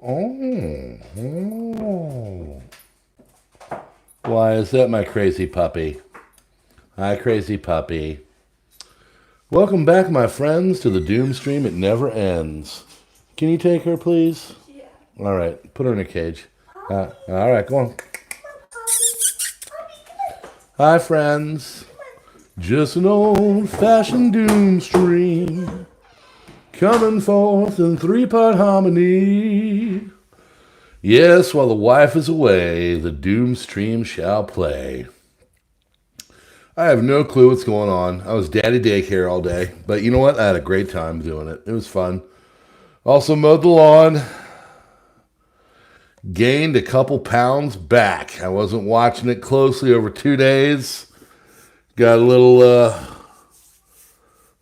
Oh. Why is that, my crazy puppy? Hi, crazy puppy. Welcome back, my friends, to the Doom Stream. It never ends. Can you take her, please? Yeah. All right, put her in a cage. All right, go on. Hi, friends. Just an old-fashioned Doom Stream, coming forth in three-part harmony. Yes, while the wife is away, the Doom Stream shall play. I have no clue what's going on. I was daddy daycare all day, but you know what? I had a great time doing it. It was fun. Also mowed the lawn. Gained a couple pounds back. I wasn't watching it closely over 2 days. Got a little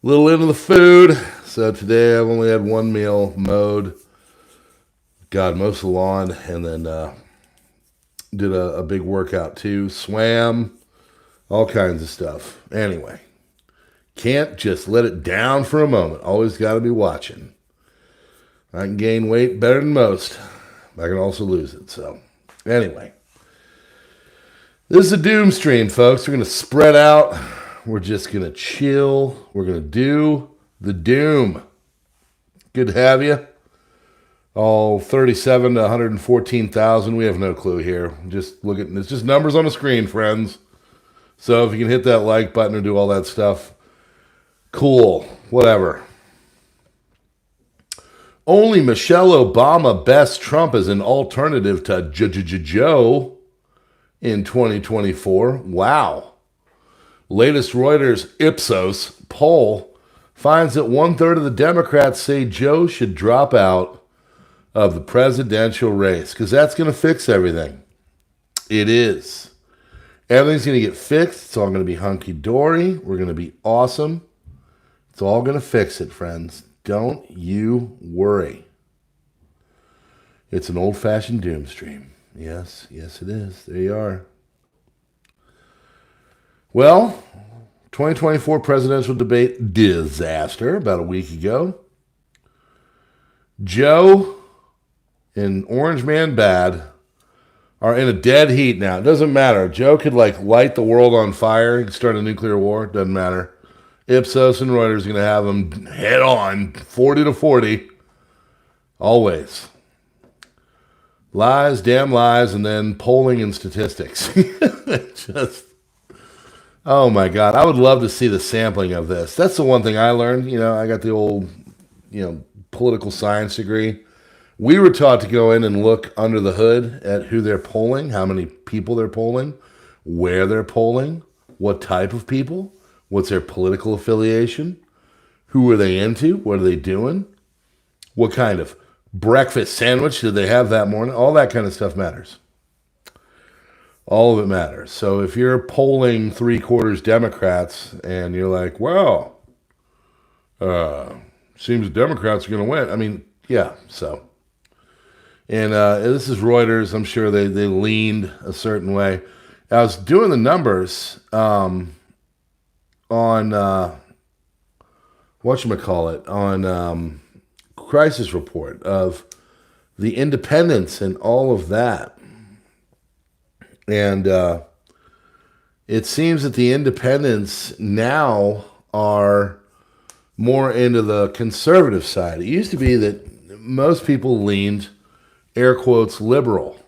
into the food. So today I've only had one meal, mowed. Got most of the lawn, and then did a big workout too. Swam, all kinds of stuff. Anyway, can't just let it down for a moment. Always got to be watching. I can gain weight better than most. I can also lose it. So anyway, this is a Doom Stream, folks. We're going to spread out. We're just going to chill. We're going to do the Doom. Good to have you. All 37 to 114,000. We have no clue here. Just look at it's just numbers on the screen, friends. So if you can hit that like button or do all that stuff, cool. Whatever. Only Michelle Obama bests Trump as an alternative to Joe in 2024. Wow. Latest Reuters Ipsos poll finds that 1/3 of the Democrats say Joe should drop out of the presidential race, because that's going to fix everything. It is. Everything's going to get fixed. It's all going to be hunky-dory. We're going to be awesome. It's all going to fix it, friends. Don't you worry. It's an old-fashioned Doom Stream. Yes, yes it is. There you are. Well, 2024 presidential debate disaster about a week ago. Joe and Orange Man Bad are in a dead heat now. It doesn't matter. Joe could light the world on fire. He could start a nuclear war. It doesn't matter. Ipsos and Reuters are going to have them head on, 40 to 40. Always. Lies, damn lies, and then polling and statistics. Oh my God. I would love to see the sampling of this. That's the one thing I learned. I got the old, political science degree. We were taught to go in and look under the hood at who they're polling, how many people they're polling, where they're polling, what type of people, what's their political affiliation, who are they into, what are they doing, what kind of breakfast sandwich did they have that morning. All that kind of stuff matters. All of it matters. So if you're polling 3/4 Democrats and you're like, well, seems the Democrats are going to win. I mean, yeah, so. And this is Reuters. I'm sure they leaned a certain way. I was doing the numbers on whatchamacallit, on Crisis Report of the independents and all of that. And it seems that the independents now are more into the conservative side. It used to be that most people leaned air quotes liberal.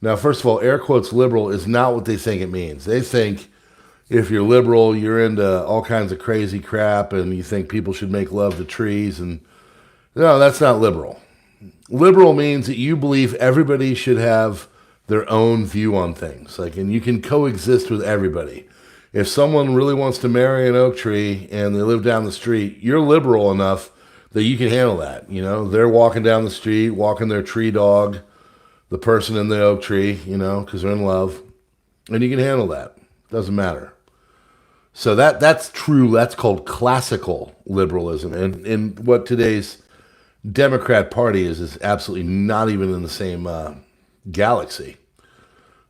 Now, first of all, air quotes liberal is not what they think it means. They think if you're liberal, you're into all kinds of crazy crap and you think people should make love to trees. And no, that's not liberal. Liberal means that you believe everybody should have their own view on things. And you can coexist with everybody. If someone really wants to marry an oak tree and they live down the street, you're liberal enough that you can handle that. They're walking down the street, walking their tree dog, the person in the oak tree, because they're in love. And you can handle that. Doesn't matter. So that's true. That's called classical liberalism. And what today's Democrat Party is absolutely not even in the same galaxy.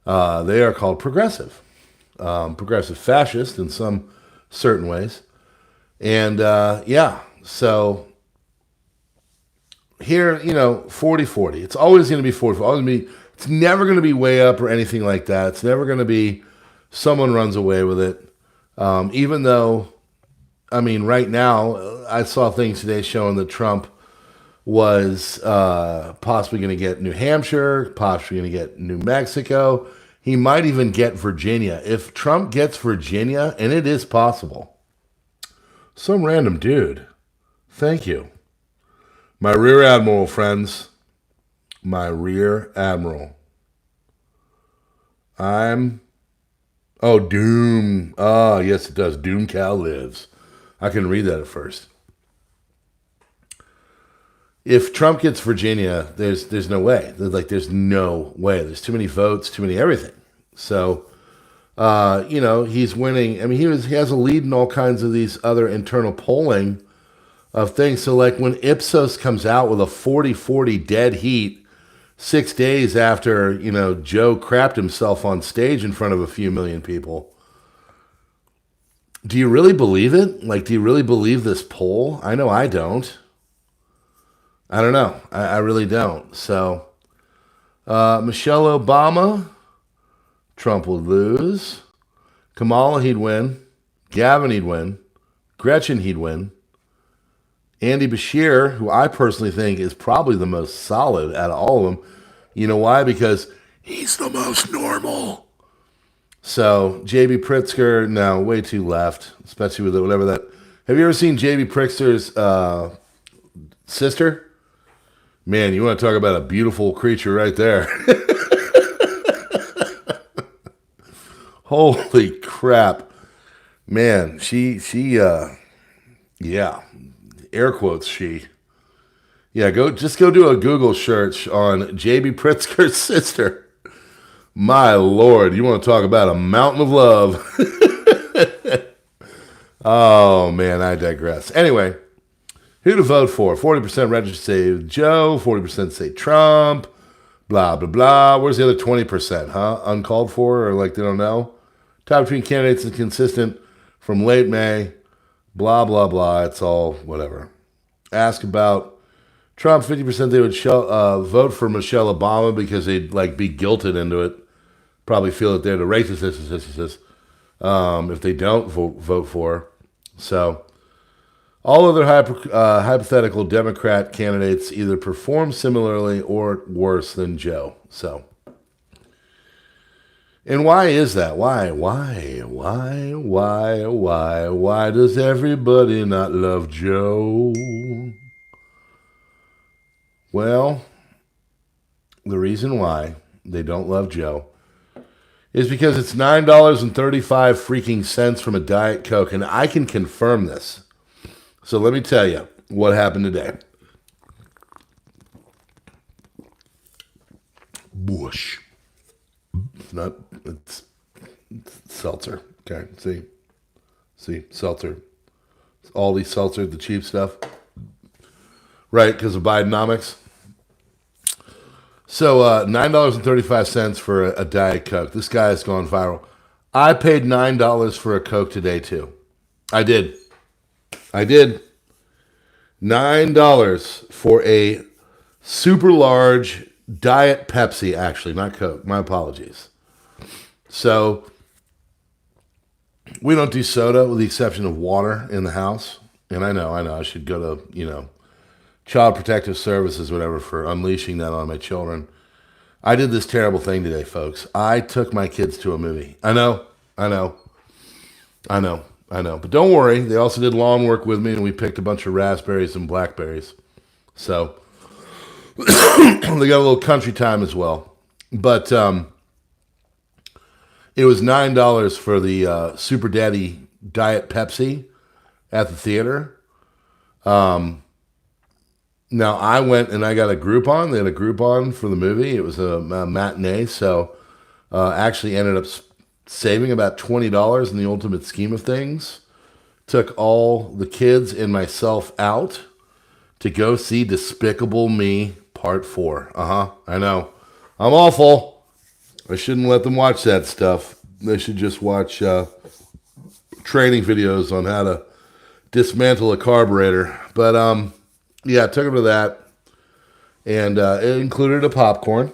They are called progressive. Progressive fascist in some certain ways. And so here, 40-40. It's always going to be 40. It's never going to be way up or anything like that. It's never going to be someone runs away with it. Even though, right now, I saw things today showing that Trump was possibly going to get New Hampshire, possibly going to get New Mexico. He might even get Virginia. If Trump gets Virginia, and it is possible, some random dude, thank you. My rear admiral, friends. My rear admiral. Doom. Oh, yes, it does. Doom Cal lives. I can read that at first. If Trump gets Virginia, there's no way. There's no way. There's too many votes, too many everything. So, he's winning. He has a lead in all kinds of these other internal polling of things. So, like when Ipsos comes out with a 40-40 dead heat 6 days after, Joe crapped himself on stage in front of a few million people, do you really believe it? Do you really believe this poll? I know I don't. I don't know. I really don't. So, Michelle Obama, Trump would lose. Kamala, he'd win. Gavin, he'd win. Gretchen, he'd win. Andy Bashir, who I personally think is probably the most solid out of all of them. You know why? Because he's the most normal. So, J.B. Pritzker, no, way too left, especially with whatever that. Have you ever seen J.B. Pritzker's sister? Man, you want to talk about a beautiful creature right there. Holy crap. Man, she, yeah, air quotes, she. Yeah, go do a Google search on J.B. Pritzker's sister. My Lord, you want to talk about a mountain of love. Oh, man, I digress. Anyway. Who to vote for? 40% registered say Joe, 40% say Trump, blah, blah, blah. Where's the other 20%, huh? Uncalled for, or they don't know? Top between candidates is consistent from late May, blah, blah, blah. It's all whatever. Ask about Trump, 50% they would vote for Michelle Obama because they'd be guilted into it. Probably feel that they're the racist, if they don't vote for her. So, all other hypothetical Democrat candidates either perform similarly or worse than Joe. So, and why is that? Why does everybody not love Joe? Well, the reason why they don't love Joe is because it's $9.35 freaking cents from a Diet Coke, and I can confirm this. So let me tell you what happened today. Whoosh. It's seltzer. Okay, see, seltzer. All these seltzer, the cheap stuff. Right, because of Bidenomics. So $9.35 for a Diet Coke. This guy has gone viral. I paid $9 for a Coke today, too. I did. $9 for a super large Diet Pepsi, actually, not Coke. My apologies. So, we don't do soda with the exception of water in the house. And I know, I should go to, Child Protective Services, whatever, for unleashing that on my children. I did this terrible thing today, folks. I took my kids to a movie. I know. But don't worry. They also did lawn work with me, and we picked a bunch of raspberries and blackberries. So they got a little country time as well. But it was $9 for the Super Daddy Diet Pepsi at the theater. Now, I went and I got a Groupon. They had a Groupon for the movie. It was a matinee, so actually ended up saving about $20 in the ultimate scheme of things. Took all the kids and myself out to go see Despicable Me Part 4. I know. I'm awful. I shouldn't let them watch that stuff. They should just watch training videos on how to dismantle a carburetor. But, yeah, I took them to that. And it included a popcorn.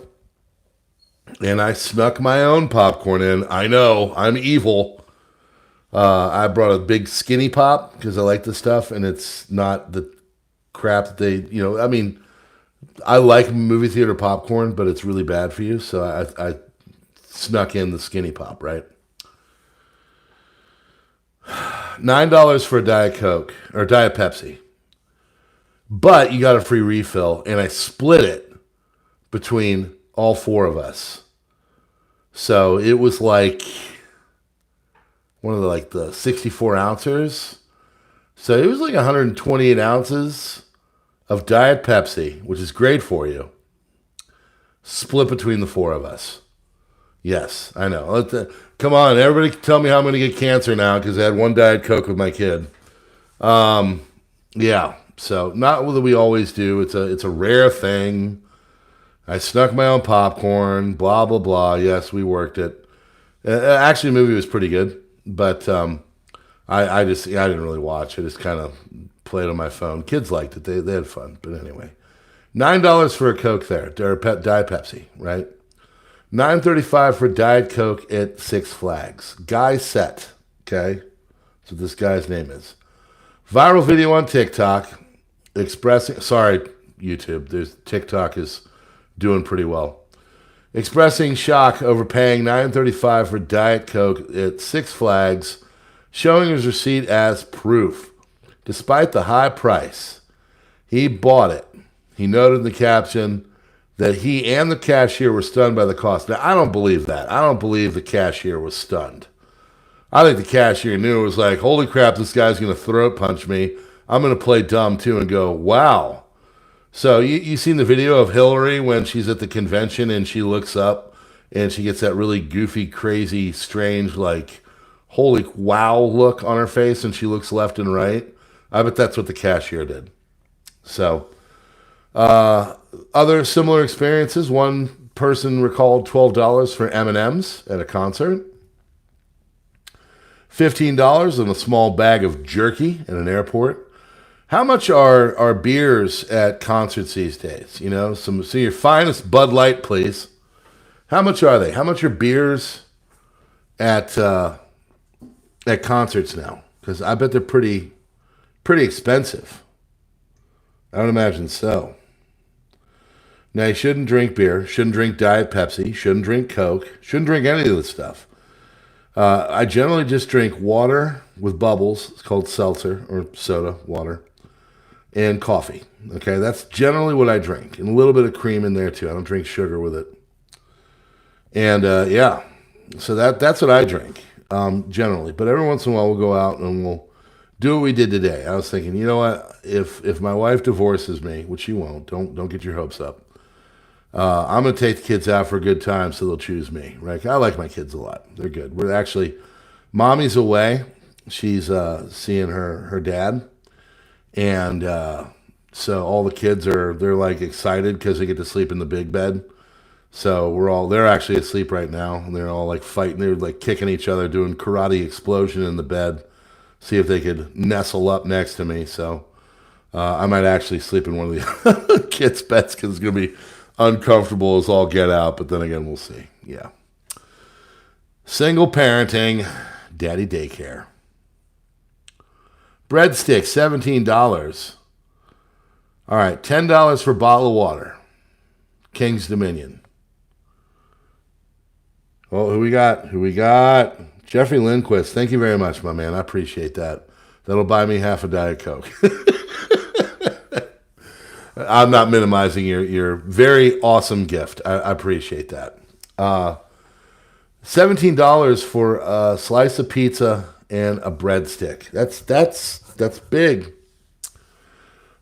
And I snuck my own popcorn in. I know, I'm evil. I brought a big skinny pop because I like the stuff, and it's not the crap that they, I mean, I like movie theater popcorn, but it's really bad for you. So I snuck in the skinny pop, right? $9 for a Diet Coke or Diet Pepsi. But you got a free refill, and I split it between all four of us. So it was like one of the 64 ounces. So it was like 128 ounces of Diet Pepsi, which is great for you, split between the four of us. Yes, I know. Come on, everybody tell me how I'm going to get cancer now because I had one Diet Coke with my kid. Yeah, so not what we always do. It's a rare thing. I snuck my own popcorn, blah, blah, blah. Yes, we worked it. Actually, the movie was pretty good, but I didn't really watch. I just kind of played on my phone. Kids liked it. They had fun. But anyway, $9 for a Coke there, or Diet Pepsi, right? $9.35 for Diet Coke at Six Flags. Guy Set, okay? That's what this guy's name is. Viral video on TikTok expressing, sorry, YouTube, TikTok is doing pretty well. Expressing shock over paying $9.35 for Diet Coke at Six Flags, showing his receipt as proof. Despite the high price, he bought it. He noted in the caption that he and the cashier were stunned by the cost. Now, I don't believe that. I don't believe the cashier was stunned. I think the cashier knew. It was like, holy crap, this guy's going to throat punch me. I'm going to play dumb, too, and go, wow. So you seen the video of Hillary when she's at the convention and she looks up and she gets that really goofy, crazy, strange, like, holy wow look on her face, and she looks left and right? I bet that's what the cashier did. So, other similar experiences. One person recalled $12 for M&Ms at a concert. $15 on a small bag of jerky at an airport. How much are beers at concerts these days? So your finest Bud Light, please. How much are they? How much are beers at concerts now? Because I bet they're pretty expensive. I would imagine so. Now, you shouldn't drink beer, shouldn't drink Diet Pepsi, shouldn't drink Coke, shouldn't drink any of this stuff. I generally just drink water with bubbles. It's called seltzer or soda water. And coffee. Okay, that's generally what I drink. And a little bit of cream in there, too. I don't drink sugar with it. And, yeah, so that's what I drink, generally. But every once in a while, we'll go out and we'll do what we did today. I was thinking, you know what? If my wife divorces me, which she won't, don't get your hopes up. I'm going to take the kids out for a good time so they'll choose me, right? I like my kids a lot. They're good. We're actually, mommy's away. She's seeing her dad. And so all the kids they're like excited because they get to sleep in the big bed. So they're actually asleep right now. And they're all like fighting. They're like kicking each other, doing karate explosion in the bed. See if they could nestle up next to me. So I might actually sleep in one of the kids' beds because it's going to be uncomfortable as all get out. But then again, we'll see. Yeah. Single parenting, daddy daycare. Breadsticks, $17. All right, $10 for a bottle of water. King's Dominion. Oh, who we got? Jeffrey Lindquist. Thank you very much, my man. I appreciate that. That'll buy me half a Diet Coke. I'm not minimizing your very awesome gift. I appreciate that. $17 for a slice of pizza and a breadstick. That's big.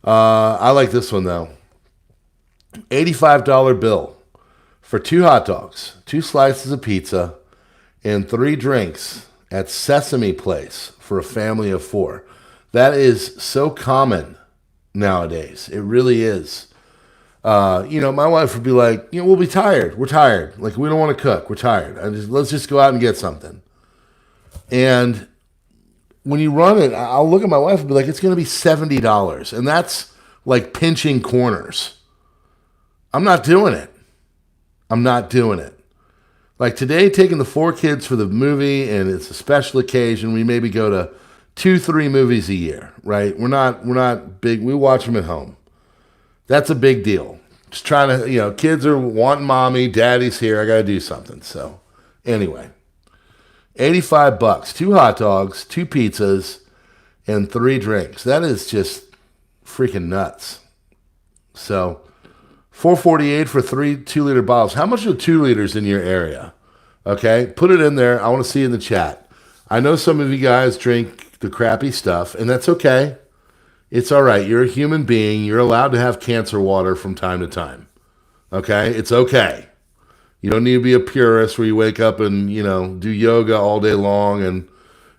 I like this one though. $85 bill for 2 hot dogs, 2 slices of pizza, and 3 drinks at Sesame Place for a family of 4. That is so common nowadays. It really is. My wife would be like, we'll be tired. We're tired. Like, we don't want to cook. We're tired. Let's just go out and get something. And when you run it, I'll look at my wife and be like, it's going to be $70. And that's like pinching corners. I'm not doing it. I'm not doing it. Like today, taking the 4 kids for the movie, and it's a special occasion. We maybe go to 2-3 movies a year, right? We're not big. We watch them at home. That's a big deal. Just trying to, kids are wanting mommy, daddy's here. I got to do something. So anyway, $85, 2 hot dogs, 2 pizzas, and 3 drinks. That is just freaking nuts. So $4.48 for 3 2-liter bottles. How much are 2 liters in your area? Okay, put it in there. I want to see it in the chat. I know some of you guys drink the crappy stuff, and that's okay. It's all right. You're a human being. You're allowed to have cancer water from time to time. Okay, it's okay. You don't need to be a purist where you wake up and, do yoga all day long and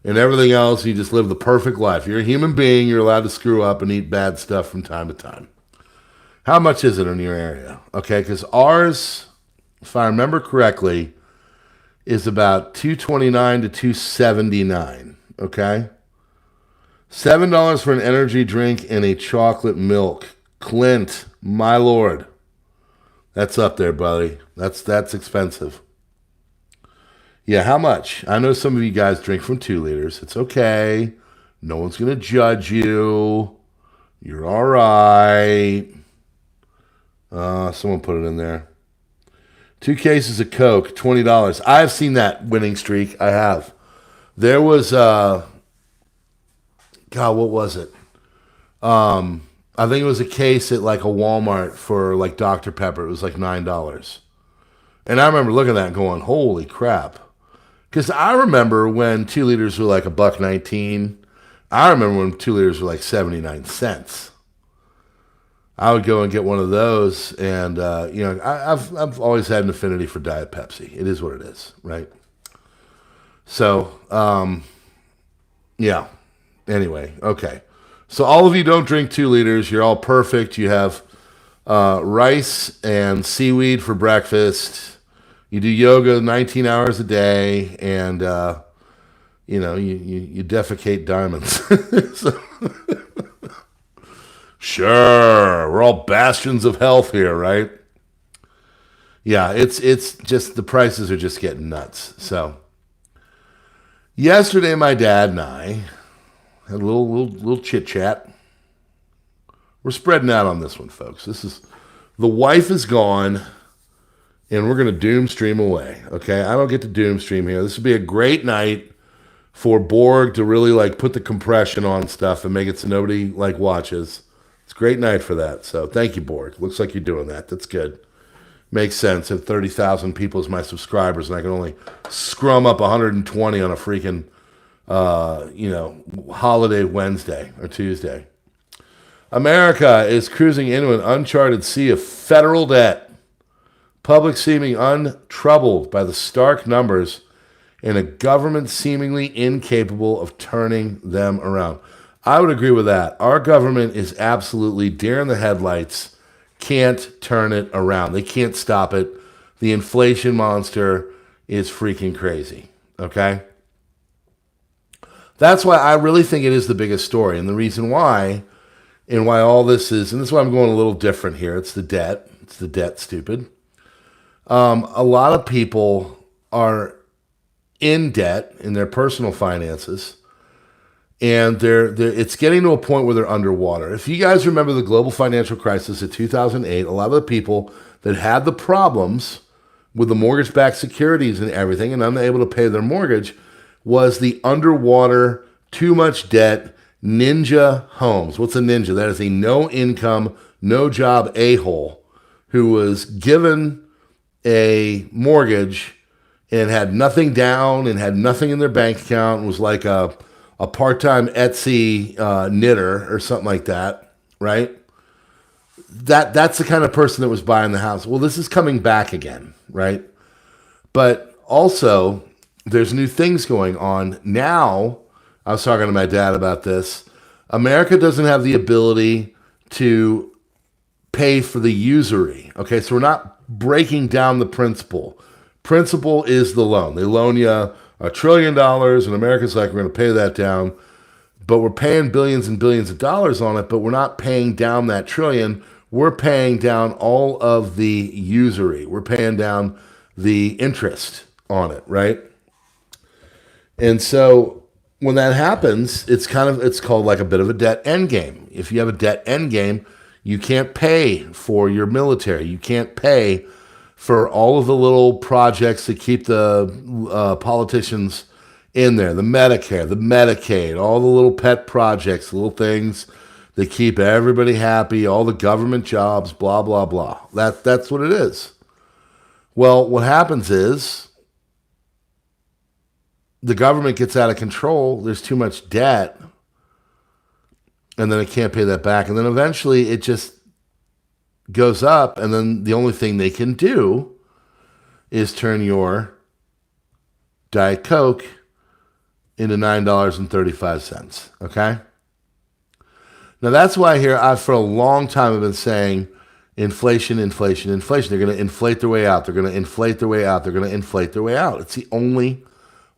everything else. You just live the perfect life. You're a human being. You're allowed to screw up and eat bad stuff from time to time. How much is it in your area? Okay, because ours, if I remember correctly, is about $2.29 to $2.79. Okay, $7 for an energy drink and a chocolate milk. Clint, my lord, that's up there, buddy. That's expensive. Yeah, how much? I know some of you guys drink from 2 liters. It's okay. No one's gonna judge you. You're all right. Someone put it in there. 2 cases of Coke, $20. I've seen that winning streak. I have. There was, God, what was it? I think it was a case at like a Walmart for like Dr. Pepper. It was like $9. And I remember looking at that and going, holy crap. Because I remember when 2 liters were like $1.19. I remember when 2 liters were like 79 cents. I would go and get one of those, and I've always had an affinity for Diet Pepsi. It is what it is, right? So, yeah. Anyway, okay. So all of you don't drink 2 liters. You're all perfect. You have rice and seaweed for breakfast. You do yoga 19 hours a day, and you defecate diamonds. So, sure, we're all bastions of health here, right? Yeah, it's just the prices are just getting nuts. So yesterday, my dad and I had a little chit chat. We're spreading out on this one, folks. The wife is gone, and we're gonna doom stream away. Okay, I don't get to doom stream here. This would be a great night for Borg to really like put the compression on stuff and make it so nobody like watches. It's a great night for that. So thank you, Borg. Looks like you're doing that. That's good. Makes sense. If 30,000 people as my subscribers, and I can only scrum up 120 on a freaking, holiday Wednesday or Tuesday. America is cruising into an uncharted sea of federal debt. Public seeming untroubled by the stark numbers and a government seemingly incapable of turning them around. I would agree with that. Our government is absolutely deer in the headlights, can't turn it around. They can't stop it. The inflation monster is freaking crazy, okay? That's why I really think it is the biggest story. And the reason why, and why all this is, and this is why I'm going a little different here. It's the debt. It's the debt, stupid. A lot of people are in debt in their personal finances, and it's getting to a point where they're underwater. If you guys remember the global financial crisis of 2008, a lot of the people that had the problems with the mortgage-backed securities and everything and unable to pay their mortgage was the underwater, too much debt, ninja homes. What's a ninja? That is a no-income, no-job a-hole who was given a mortgage and had nothing down and had nothing in their bank account and was like a part-time Etsy knitter or something like that, right? That's the kind of person that was buying the house. Well, this is coming back again, right? But also, there's new things going on. Now, I was talking to my dad about this. America doesn't have the ability to pay for the usury, okay? So we're not breaking down the principal. Principal is the loan. They loan you $1 trillion, and America's like, we're going to pay that down, but we're paying billions and billions of dollars on it, but we're not paying down that trillion. we're paying down all of the usury. We're paying down the interest on it, right? And so when that happens, it's called like a bit of a debt endgame. If you have a debt endgame, you can't pay for your military. You can't pay for all of the little projects that keep the politicians in there, the Medicare, the Medicaid, all the little pet projects, little things that keep everybody happy, all the government jobs, blah, blah, blah. That's what it is. Well, what happens is the government gets out of control, there's too much debt, and then it can't pay that back. And then eventually it just goes up, and then the only thing they can do is turn your Diet Coke into $9.35, okay? Now that's why here I, for a long time, have been saying inflation, inflation, inflation. They're going to inflate their way out. They're going to inflate their way out. They're going to inflate their way out. It's the only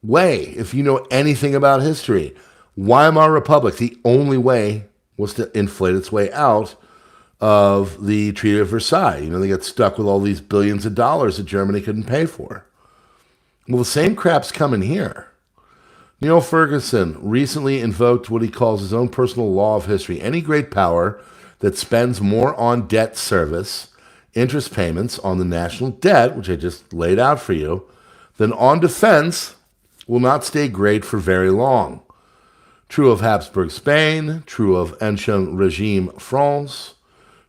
way. If you know anything about history, Weimar Republic, the only way was to inflate its way out of the Treaty of Versailles. You know, they got stuck with all these billions of dollars that Germany couldn't pay for. Well, the same crap's coming here. Neil Ferguson recently invoked what he calls his own personal law of history. Any great power that spends more on debt service, interest payments on the national debt, which I just laid out for you, than on defense will not stay great for very long. True of Habsburg Spain, true of Ancien Regime France,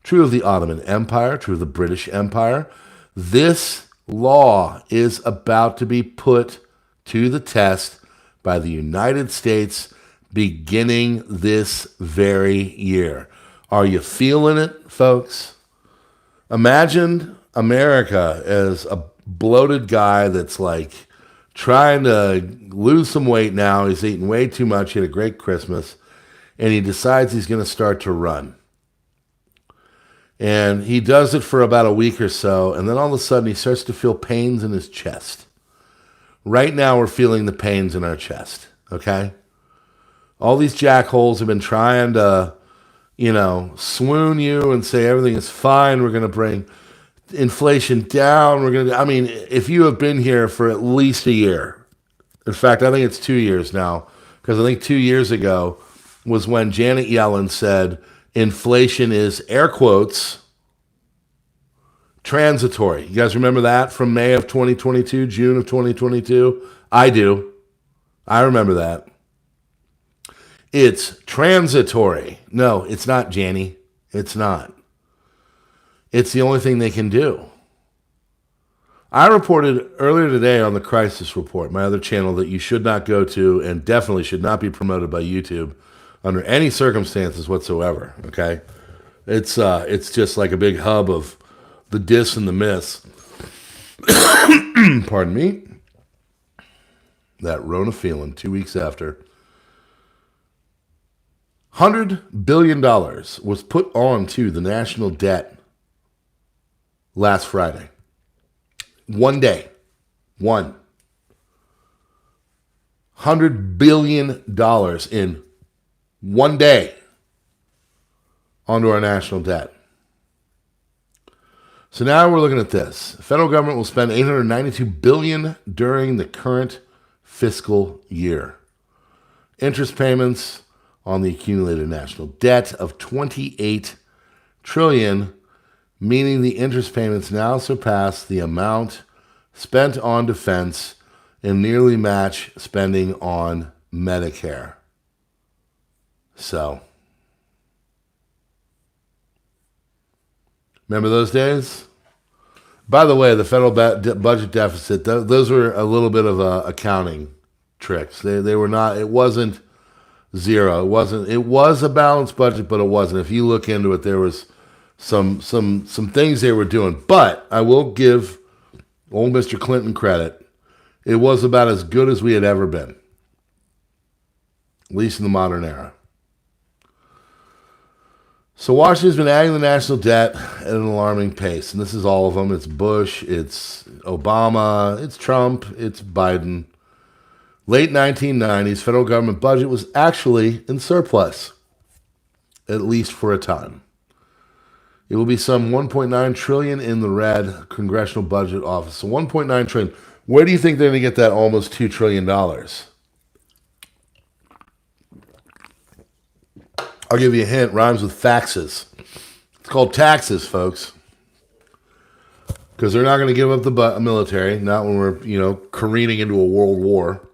true of the Ottoman Empire, true of the British Empire. This law is about to be put to the test by the United States beginning this very year. Are you feeling it, folks? Imagine America as a bloated guy that's like trying to lose some weight now. He's eating way too much. He had a great Christmas. And he decides he's going to start to run. And he does it for about a week or so. And then all of a sudden he starts to feel pains in his chest. Right now we're feeling the pains in our chest. Okay? All these jackholes have been trying to, swoon you and say everything is fine. We're going to bring inflation down. If you have been here for at least a year, in fact, I think it's 2 years now, because I think 2 years ago was when Janet Yellen said inflation is, air quotes, transitory. You guys remember that from May of 2022, June of 2022? I do. I remember that. It's transitory. No, it's not, Janny. It's not. It's the only thing they can do. I reported earlier today on the Crisis Report, my other channel that you should not go to and definitely should not be promoted by YouTube under any circumstances whatsoever, okay? It's just like a big hub of the dis and the miss. Pardon me. That Rona feeling 2 weeks after. $100 billion was put on to the national debt last Friday. One day. $100 billion in one day onto our national debt. So now we're looking at this. The federal government will spend $892 billion during the current fiscal year. Interest payments on the accumulated national debt of $28 trillion, meaning the interest payments now surpass the amount spent on defense and nearly match spending on Medicare. So, remember those days? By the way, the federal budget deficit, those were a little bit of accounting tricks. They were not, it wasn't zero. It was a balanced budget, but it wasn't. If you look into it, there was some things they were doing. But I will give old Mr. Clinton credit. It was about as good as we had ever been, at least in the modern era. So Washington's been adding the national debt at an alarming pace. And this is all of them. It's Bush, it's Obama, it's Trump, it's Biden. Late 1990s, federal government budget was actually in surplus, at least for a time. It will be some 1.9 trillion in the red. Congressional Budget Office. So 1.9 trillion. Where do you think they're going to get that almost $2 trillion? I'll give you a hint. Rhymes with faxes. It's called taxes, folks. Because they're not going to give up the military, not when we're, careening into a world war.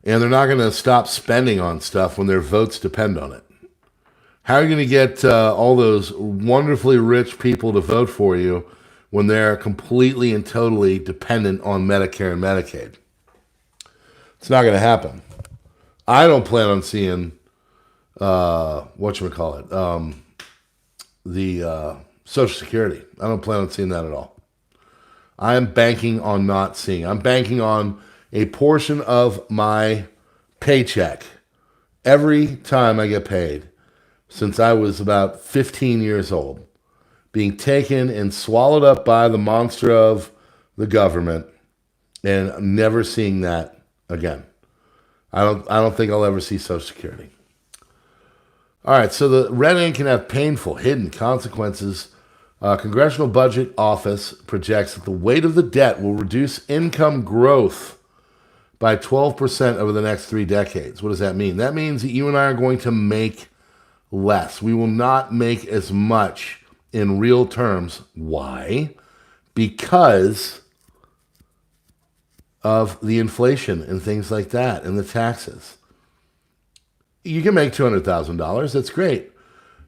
And they're not going to stop spending on stuff when their votes depend on it. How are you going to get all those wonderfully rich people to vote for you when they're completely and totally dependent on Medicare and Medicaid? It's not going to happen. I don't plan on seeing, the Social Security. I don't plan on seeing that at all. I am banking on not seeing. I'm banking on a portion of my paycheck every time I get paid since I was about 15 years old, being taken and swallowed up by the monster of the government, and never seeing that again. I don't think I'll ever see Social Security. All right, so the red ink can have painful, hidden consequences. Congressional Budget Office projects that the weight of the debt will reduce income growth by 12% over the next 3 decades. What does that mean? That means that you and I are going to make less. We will not make as much in real terms. Why? Because of the inflation and things like that and the taxes. You can make $200,000. That's great.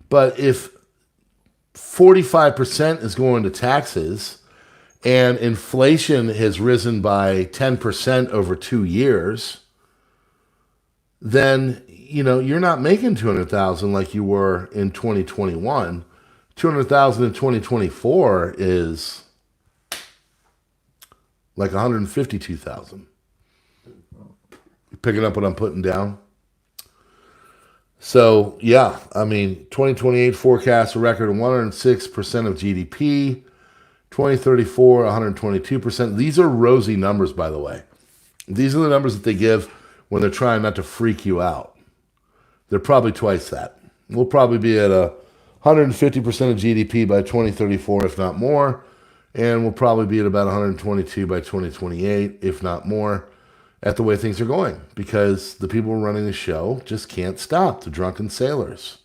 But if 45% is going to taxes and inflation has risen by 10% over 2 years, then, you're not making $200,000 like you were in 2021. $200,000 in 2024 is like $152,000. You picking up what I'm putting down? So, 2028 forecasts a record of 106% of GDP. 2034, 122%. These are rosy numbers, by the way. These are the numbers that they give when they're trying not to freak you out. They're probably twice that. We'll probably be at 150% of GDP by 2034, if not more. And we'll probably be at about 122 by 2028, if not more, at the way things are going. Because the people running the show just can't stop, the drunken sailors.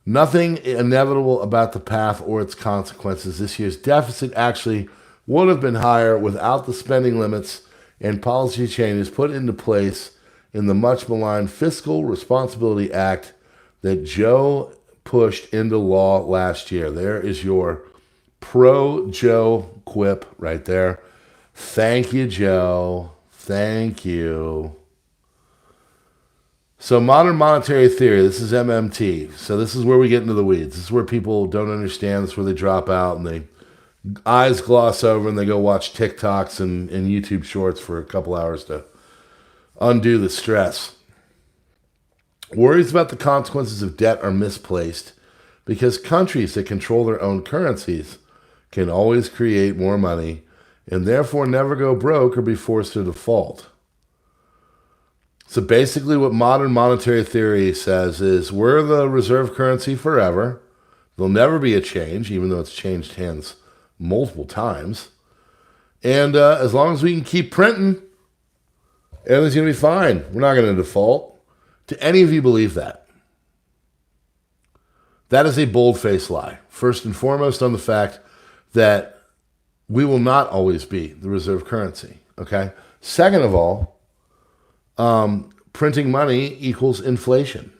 Nothing inevitable about the path or its consequences. This year's deficit actually would have been higher without the spending limits and policy changes put into place in the much maligned Fiscal Responsibility Act that Joe pushed into law last year. There is your pro-Joe quip right there. Thank you, Joe. Thank you. So modern monetary theory, this is MMT. So this is where we get into the weeds. This is where people don't understand. This is where they drop out and they eyes gloss over and they go watch TikToks and YouTube shorts for a couple hours to undo the stress. Worries about the consequences of debt are misplaced because countries that control their own currencies can always create more money and therefore never go broke or be forced to default. So basically what modern monetary theory says is we're the reserve currency forever. There'll never be a change, even though it's changed hands multiple times. And as long as we can keep printing, everything's going to be fine. We're not going to default. Do any of you believe that? That is a bold-faced lie. First and foremost on the fact that we will not always be the reserve currency, okay? Second of all, printing money equals inflation.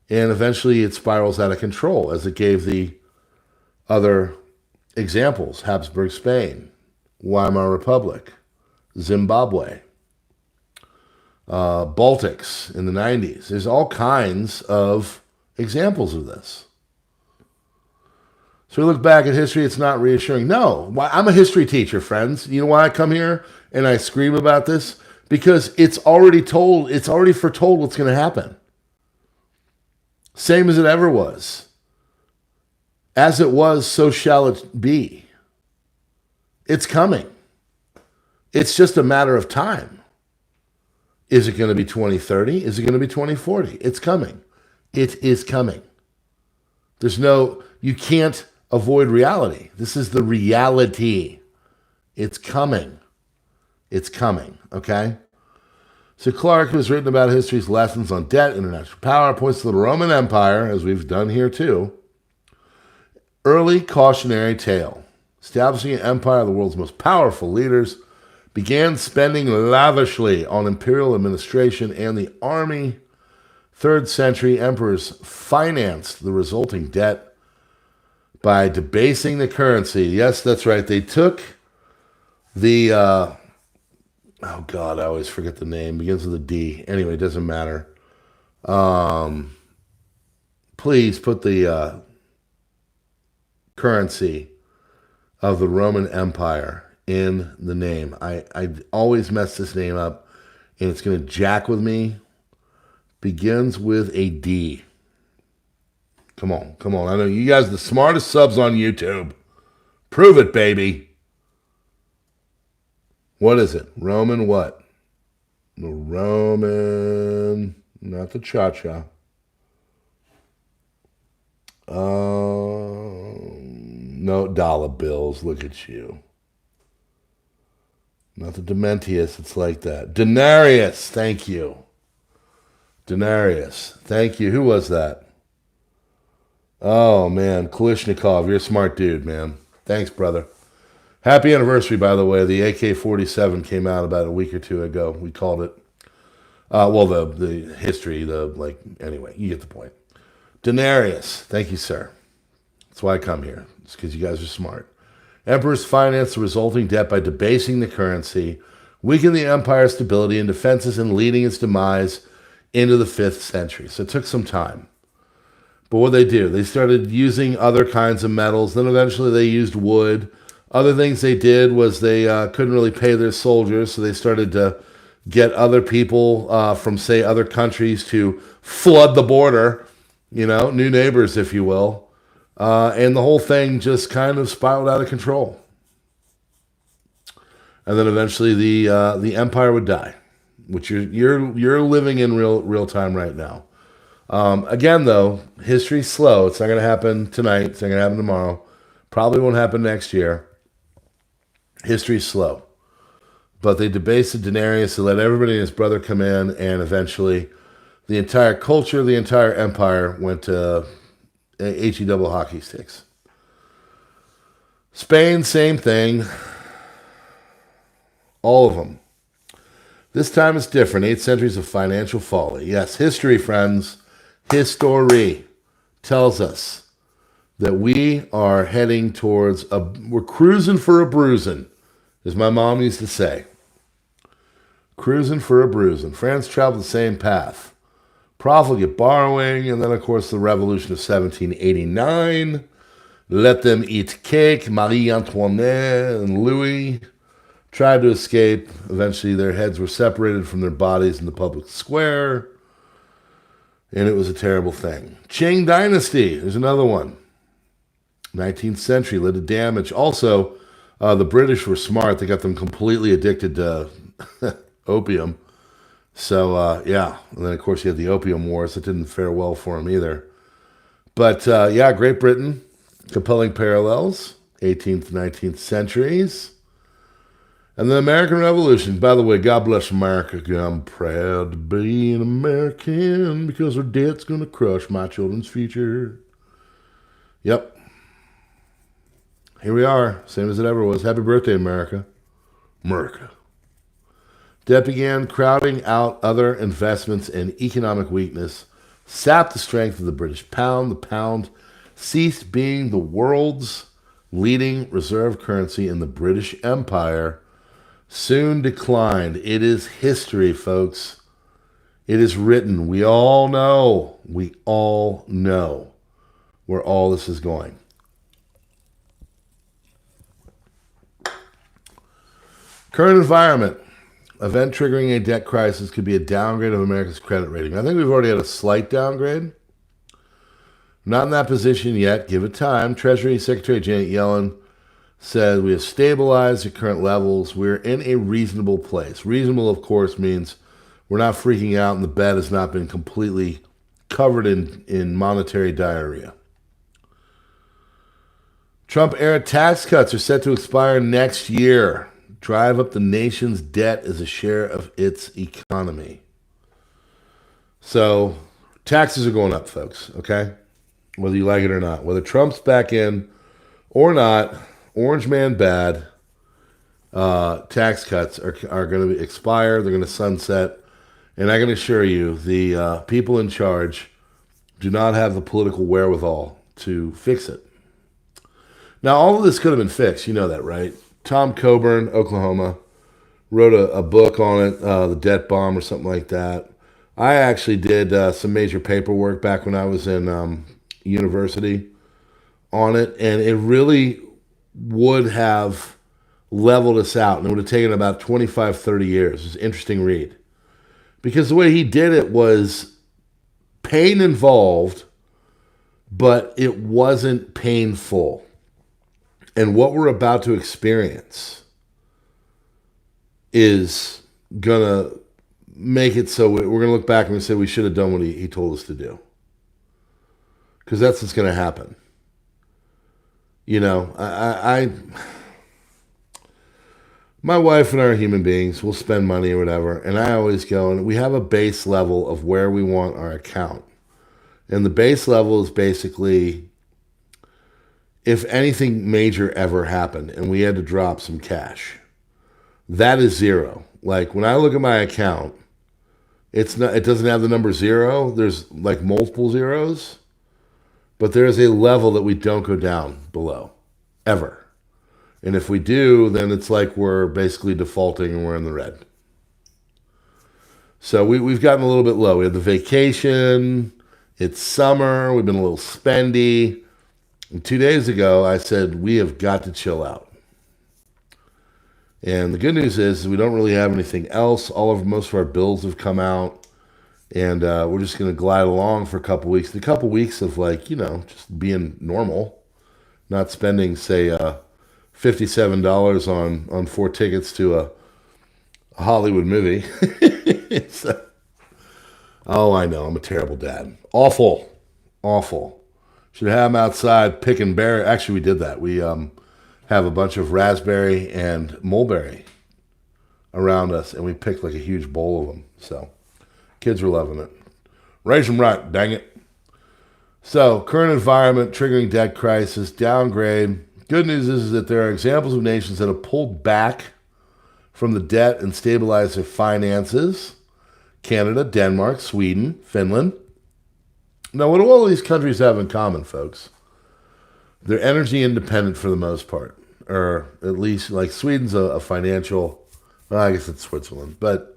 And eventually it spirals out of control, as it gave the other examples: Habsburg Spain, Weimar Republic, Zimbabwe, Baltics in the 90s. There's all kinds of examples of this. So we look back at history, it's not reassuring. No, I'm a history teacher, friends. You know why I come here and I scream about this? Because it's already told, it's already foretold what's going to happen. Same as it ever was. As it was, so shall it be. It's coming. It's just a matter of time. Is it going to be 2030? Is it going to be 2040? It's coming. It is coming. You can't avoid reality. This is the reality. It's coming. It's coming, okay? So Clark, who's written about history's lessons on debt, international power, points to the Roman Empire, as we've done here too. Early cautionary tale. Establishing an empire, the world's most powerful leaders began spending lavishly on imperial administration and the army. 3rd century emperors financed the resulting debt by debasing the currency. Yes, that's right. They took the, oh God, I always forget the name. Begins with a D. Anyway, it doesn't matter. Please put the currency of the Roman Empire in the name. I always mess this name up, and it's going to jack with me. Begins with a D. Come on. I know you guys are the smartest subs on YouTube. Prove it, baby. What is it? Roman what? The Roman, not the cha-cha. No, dollar bills. Look at you. Not the Dementius. It's like that. Denarius. Thank you. Denarius. Thank you. Who was that? Oh, man. Kalishnikov. You're a smart dude, man. Thanks, brother. Happy anniversary, by the way. The AK-47 came out about a week or two ago. We called it. The history, anyway, you get the point. Denarius. Thank you, sir. That's why I come here. It's because you guys are smart. Emperors financed the resulting debt by debasing the currency, weakening the empire's stability and defenses, and leading its demise into the 5th century. So it took some time. But what they do, they started using other kinds of metals. Then eventually they used wood. Other things they did was they couldn't really pay their soldiers, so they started to get other people from, say, other countries to flood the border, new neighbors, if you will. And the whole thing just kind of spiraled out of control. And then eventually the empire would die, which you're living in real time right now. Again, though, history's slow. It's not going to happen tonight. It's not going to happen tomorrow. Probably won't happen next year. History's slow. But they debased the denarius. They let everybody and his brother come in, and eventually the entire culture, the entire empire went to HE double hockey sticks. Spain, same thing. All of them. This time it's different. 8 centuries of financial folly. Yes, history, friends. History tells us that we are heading towards we're cruising for a bruising, as my mom used to say. Cruising for a bruising. France traveled the same path. Profligate borrowing, and then, of course, the revolution of 1789. Let them eat cake. Marie Antoinette and Louis tried to escape. Eventually, their heads were separated from their bodies in the public square, and it was a terrible thing. Qing Dynasty, there's another one. 19th century led to damage. Also, the British were smart. They got them completely addicted to opium. So, yeah. And then, of course, you had the Opium Wars. That didn't fare well for them either. But, yeah, Great Britain, compelling parallels, 18th, 19th centuries. And the American Revolution. By the way, God bless America. I'm proud to be an American because our debt's going to crush my children's future. Yep. Here we are, same as it ever was. Happy birthday, America. America. Debt began crowding out other investments, and economic weakness sapped the strength of the British pound. The pound ceased being the world's leading reserve currency, and the British Empire soon declined. It is history, folks. It is written. We all know where all this is going. Current environment. Event triggering a debt crisis could be a downgrade of America's credit rating. I think we've already had a slight downgrade. Not in that position yet. Give it time. Treasury Secretary Janet Yellen said we have stabilized at current levels. We're in a reasonable place. Reasonable, of course, means we're not freaking out and the bed has not been completely covered in monetary diarrhea. Trump-era tax cuts are set to expire next year. Drive up the nation's debt as a share of its economy. So taxes are going up, folks, okay? Whether you like it or not. Whether Trump's back in or not, orange man bad, tax cuts are going to expire. They're going to sunset. And I can assure you, the people in charge do not have the political wherewithal to fix it. Now, all of this could have been fixed. You know that, right? Tom Coburn, Oklahoma, wrote a book on it, The Debt Bomb or something like that. I actually did some major paperwork back when I was in university on it, and it really would have leveled us out, and it would have taken about 25, 30 years. It's an interesting read. Because the way he did it was pain involved, but it wasn't painful. And what we're about to experience is going to make it so we're going to look back and say we should have done what he told us to do. Because that's what's going to happen. You know, my wife and I are human beings. We'll spend money or whatever. And I always go, and we have a base level of where we want our account. And the base level is basically, if anything major ever happened and we had to drop some cash, that is zero. Like when I look at my account, it doesn't have the number zero. There's like multiple zeros, but there is a level that we don't go down below, ever. And if we do, then it's like we're basically defaulting and we're in the red. So we've gotten a little bit low. We had the vacation. It's summer. We've been a little spendy. And 2 days ago, I said, we have got to chill out. And the good news is we don't really have anything else. Most of our bills have come out. And we're just going to glide along for a couple weeks. A couple weeks of just being normal. Not spending, say, $57 on 4 tickets to a Hollywood movie. Oh, I know. I'm a terrible dad. Awful. Should have him outside picking berry. Actually, we did that. We have a bunch of raspberry and mulberry around us, and we picked like a huge bowl of them. So kids were loving it. Raise them right, dang it. So current environment triggering debt crisis, downgrade. Good news is that there are examples of nations that have pulled back from the debt and stabilized their finances. Canada, Denmark, Sweden, Finland. Now, what do all these countries have in common, folks? They're energy independent for the most part. Or at least, like Sweden's a financial, well, I guess it's Switzerland. But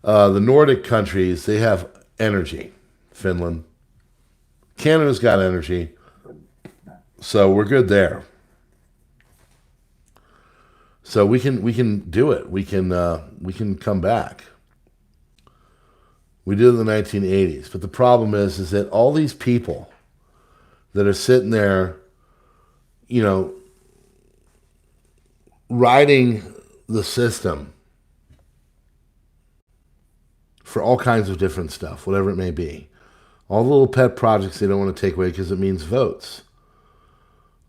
the Nordic countries, they have energy. Finland. Canada's got energy. So we're good there. So we can do it. We can come back. We did it in the 1980s. But the problem is that all these people that are sitting there, riding the system for all kinds of different stuff, whatever it may be. All the little pet projects they don't want to take away because it means votes.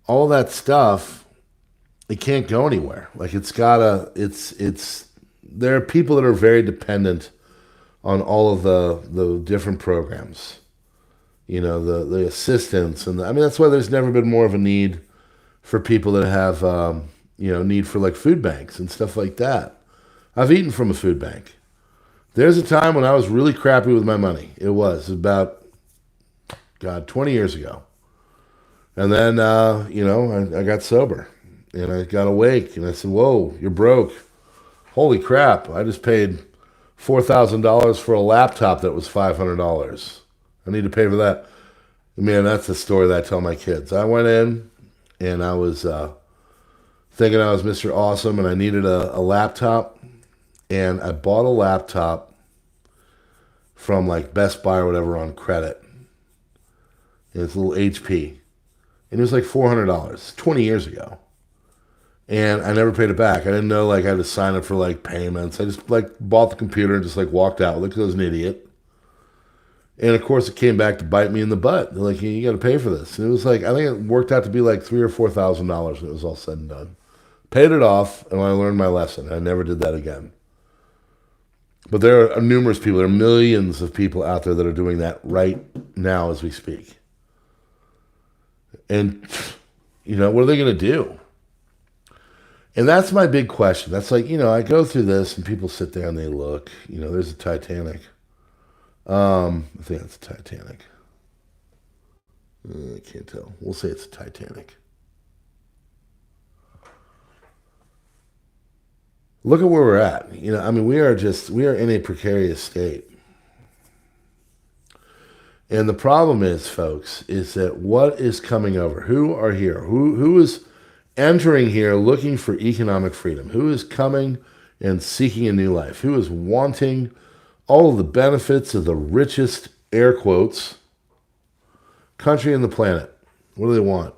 All that stuff, it can't go anywhere. Like there are people that are very dependent on all of the different programs, the assistance. That's why there's never been more of a need for people that have, need for like food banks and stuff like that. I've eaten from a food bank. There's a time when I was really crappy with my money. It was about, 20 years ago. And then, I got sober and I got awake and I said, whoa, you're broke. Holy crap. I just paid $4,000 for a laptop that was $500. I need to pay for that. Man, that's the story that I tell my kids. I went in and I was thinking I was Mr. Awesome and I needed a laptop. And I bought a laptop from like Best Buy or whatever on credit. And it's a little HP. And it was like $400, 20 years ago. And I never paid it back. I didn't know I had to sign up for payments. I just bought the computer and just walked out with it because I was an idiot. And of course, it came back to bite me in the butt. They're like, you got to pay for this. And it was like, I think it worked out to be like $3,000 or $4,000 when it was all said and done. Paid it off, and I learned my lesson. I never did that again. But there are numerous people, there are millions of people out there that are doing that right now as we speak. And, what are they going to do? And that's my big question. That's like, I go through this and people sit there and they look, there's a Titanic. I think that's a Titanic. I can't tell. We'll say it's a Titanic. Look at where we're at. We are in a precarious state. And the problem is, folks, is that what is coming over? Who are here? Who is entering here looking for economic freedom? Who is coming and seeking a new life? Who is wanting all of the benefits of the richest, air quotes, country on the planet? What do they want?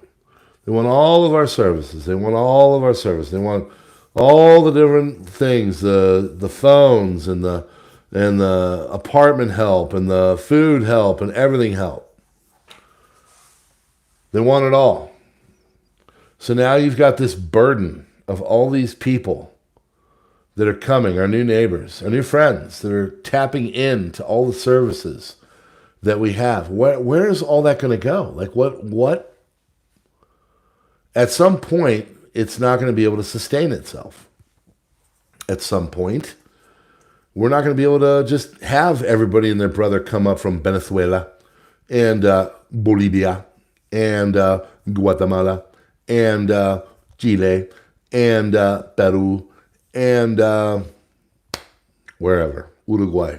They want all of our services. They want all of our service. They want all the different things, the phones and the apartment help and the food help and everything help. They want it all. So now you've got this burden of all these people that are coming, our new neighbors, our new friends that are tapping into all the services that we have. Where is all that going to go? Like what? At some point, it's not going to be able to sustain itself. At some point, we're not going to be able to just have everybody and their brother come up from Venezuela and Bolivia and Guatemala and Chile and Peru and wherever, Uruguay,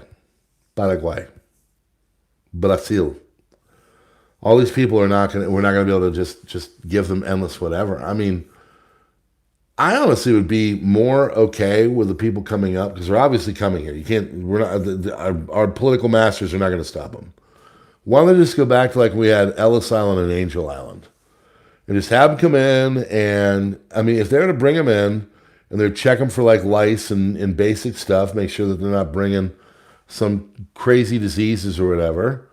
Paraguay, Brazil. All these people we're not going to be able to just give them endless whatever. I mean, I honestly would be more okay with the people coming up because they're obviously coming here. Our political masters are not going to stop them. Why don't they just go back to like we had Ellis Island and Angel Island and just have them come in? And I mean, if they're going to bring them in and they're check them for like lice and basic stuff, make sure that they're not bringing some crazy diseases or whatever,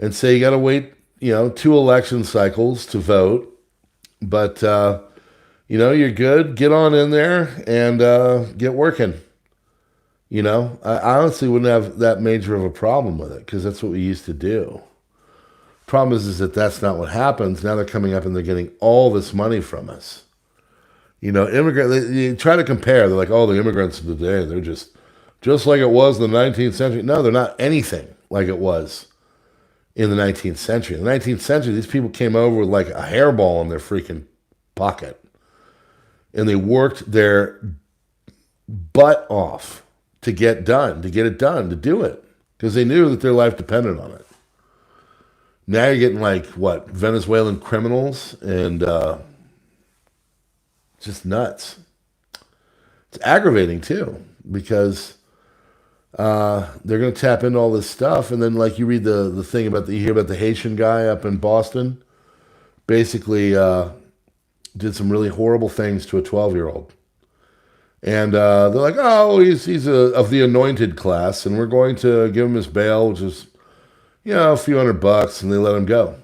and say you got to wait, 2 election cycles to vote, but you're good. Get on in there and get working. I honestly wouldn't have that major of a problem with it because that's what we used to do. Problem is that that's not what happens. Now they're coming up and they're getting all this money from us. You try to compare. They're like, oh, the immigrants of today, they're just like it was in the 19th century. No, they're not anything like it was in the 19th century. In the 19th century, these people came over with like a hairball in their freaking pocket. And they worked their butt off to get it done, to do it. Because they knew that their life depended on it. Now you're getting like, Venezuelan criminals and just nuts. It's aggravating too, because they're going to tap into all this stuff. And then like you read the thing you hear about the Haitian guy up in Boston, basically did some really horrible things to a 12-year-old. And they're like, oh, he's of the anointed class, and we're going to give him his bail, which is, a few $100, and they let him go.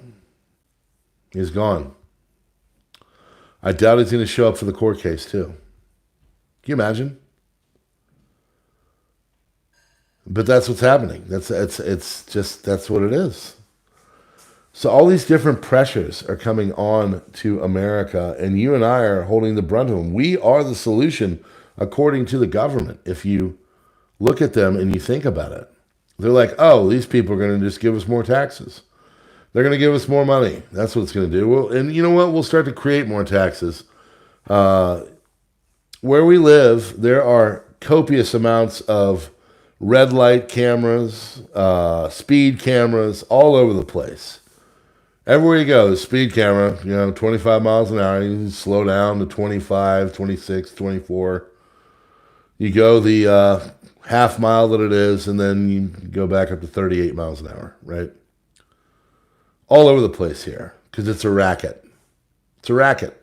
He's gone. I doubt he's going to show up for the court case, too. Can you imagine? But that's what's happening. That's what it is. So all these different pressures are coming on to America, and you and I are holding the brunt of them. We are the solution, according to the government. If you look at them and you think about it, they're like, oh, these people are going to just give us more taxes. They're going to give us more money. That's what it's going to do. Well, and you know what? We'll start to create more taxes. Where we live, there are copious amounts of red light cameras, speed cameras all over the place. Everywhere you go, the speed camera, 25 miles an hour, you can slow down to 25, 26, 24. You go the half mile that it is, and then you go back up to 38 miles an hour, right? All over the place here, because it's a racket. It's a racket.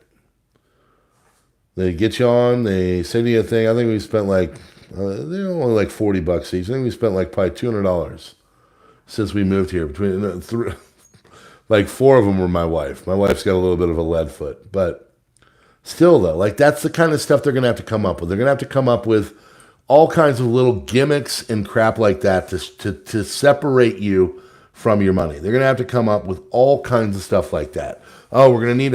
They get you on, they send you a thing. I think we spent they're only like $40 each. I think we spent like probably $200 since we moved here. Between like 4 of them were my wife. My wife's got a little bit of a lead foot, but still though, like that's the kind of stuff they're gonna have to come up with. They're gonna have to come up with all kinds of little gimmicks and crap like that to separate you from your money. They're gonna have to come up with all kinds of stuff like that. Oh, we're gonna need